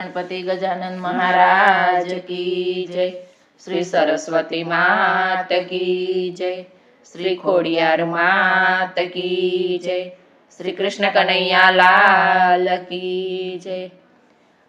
गणपति गजानन महाराज की जय। श्री सरस्वती मात की जय। श्री खोडियार मात की जय। श्री कृष्ण कन्हैया लाल की जय।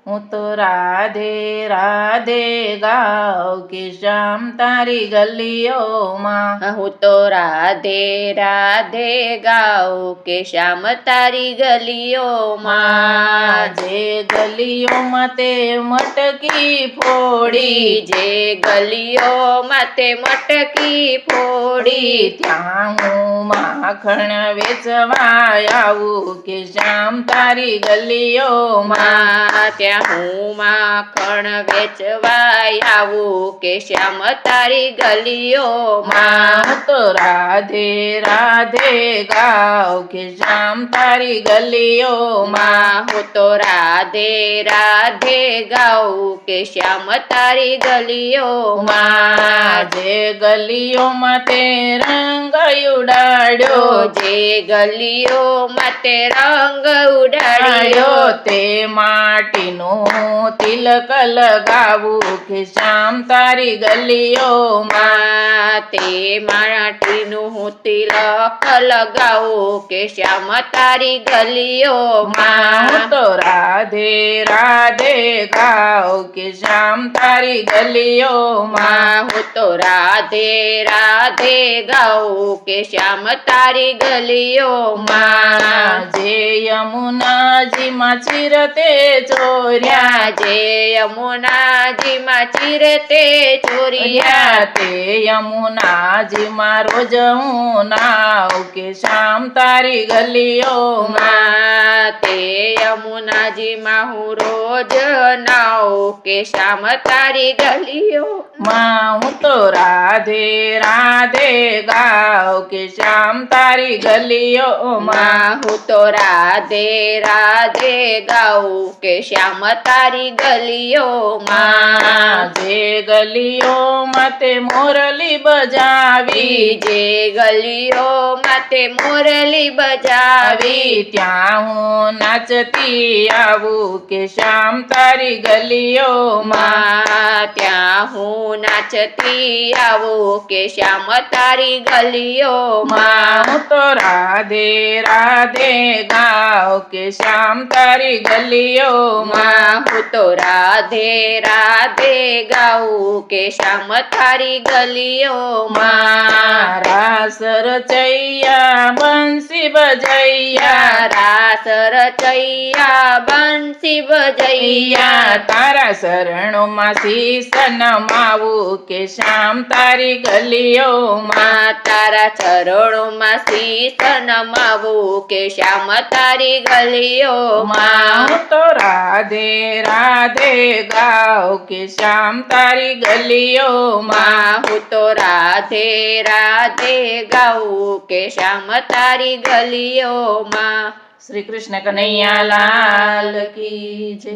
हूँ तो राधे राधे गाँव की शाम तारी गलियों माँ। हूँ तो राधे राधे गाँव के श्याम तारी गलियों माँ। जे गलियों मते मटकी फोड़ी, जे गलियों मते मटकी फोड़ी, ત્યાં હું માખણ વેચવા આવું કે શ્યામ તારી ગલીઓમાં। ત્યાં હું માખણ વેચવા આવું કે શ્યામ તારી ગલીઓમાં। હું તો રાધે રાધે ગાઉં કે શ્યામ તારી ગલીઓમાં। હું તો રાધે રાધે ગાઉં કે શ્યામ તારી ગલીઓમાં। જે ગલીઓમાં તે રંગ ઉડાડ્યો, જે ગલીઓમાં તે રંગ ઉડાડ્યો, તે માટીનું તિલક લગાવું કે શ્યામ તારી ગલીઓમાં। તે માટીનું તિલક લગાવું કે શ્યામ તારી ગલીઓમાં। હું તો રાધે રાધે ગાઉં કે શ્યામ તારી ગલીઓમાં। હું તો રાધે રાધે ગાઉં કે શ્યામ તારી ગલીઓમાં। જે યમુનાજીમાં ચીરતે ચોર્યા, જે યમુનાજીમાં ચીરતે ચોર્યા, તે યમુનાજીમાં રોજ હું નાઉં કે શ્યામ તારી ગલીઓમાં। તે યમુનાજીમાં હું રોજ નાઉં કે શ્યામ તારી ગલીઓમાં। હું તો રાધે રાધે ગાઉં કે શ્યામ તારી ગલીઓમાં। હું તો રાધે રાધે ગાઉં કે શ્યામ તારી ગલીઓમાં। જે ગલીઓમાં તે મોરલી બજાવી, જે ગલીઓમાં તે મોરલી બજાવી, ત્યાં હું નાચતી આવું કે શ્યામ તારી ગલીઓમાં। ત્યાં હું નાચતી આવું કે શ્યામ તારી ગલીઓમાં। હું તો રાધે રાધે ગાઉં કે શ્યામ તારી ગલીઓમાં। હું તો રાધે રાધે ગાઉં કે શ્યામ તારી ગલીઓમાં। રાસ રચૈયા બંસી બજૈયા, રાસ રચૈયા બંસી બજૈયા, તારા શરણોમાં શીશ નમાવું કે શ્યામ તારી ગલીઓમાં। તારા ચરણોમાં શીશ નમાવું કે શ્યામ તારી ગલીઓમાં। હું તો રાધે રાધે ગાઉં કે શ્યામ તારી ગલીઓમાં। હું તો રાધે રાધે ગાઉં કે શ્યામ તારી ગલીઓમાં। શ્રી કૃષ્ણ કનૈયા લાલ કી જય।